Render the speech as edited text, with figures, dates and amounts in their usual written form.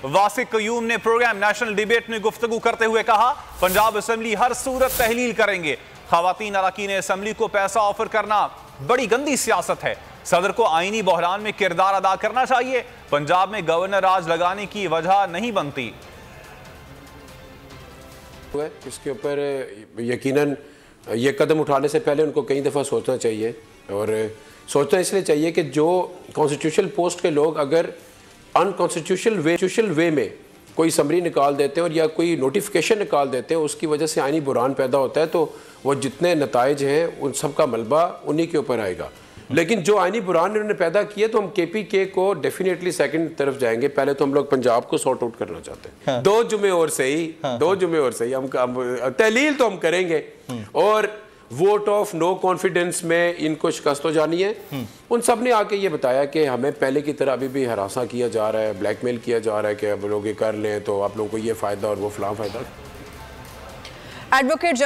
वासिक कयूम ने programme national debate में गुफ्तगू करते हुए कहा, पंजाब असेंबली हर सूरत तहलील करेंगे। खवातीन अरकान असेंबली को पैसा ऑफर करना बड़ी गंदी सियासत है। सदर को आईनी बहरान में किरदार अदा करना चाहिए। पंजाब में गवर्नर राज लगाने की वजह नहीं बनती। इसके ऊपर यकीनन ये कदम उठाने से पहले उनको कई दफ़ा सोचना चाहिए, और सोचना इसलिए चाहिए कि जो कॉन्स्टिट्यूशनल पोस्ट के लोग अगर अनकॉन्स्टिट्यूशनल वे में कोई समरी निकाल देते हैं और या कोई नोटिफिकेशन निकाल देते हैं, उसकी वजह से आईनी बुरान पैदा होता है, तो वो जितने नताइज हैं उन सब का मलबा उन्हीं के ऊपर आएगा। लेकिन जो आईनी बुरान उन्होंने पैदा किया, तो हम KPK को डेफिनेटली सेकंड तरफ जाएंगे। पहले तो हम लोग पंजाब को सॉर्ट आउट करना चाहते हैं। हाँ। दो जुमे और सही हम तहलील तो हम करेंगे, और वोट ऑफ नो कॉन्फिडेंस में इनको शिकस्त हो जानी है। उन सब ने आके ये बताया कि हमें पहले की तरह अभी भी हरासा किया जा रहा है, ब्लैकमेल किया जा रहा है कि अब लोग ये कर लें तो आप लोगों को ये फ़ायदा और वो फलां फ़ायदा। एडवोकेट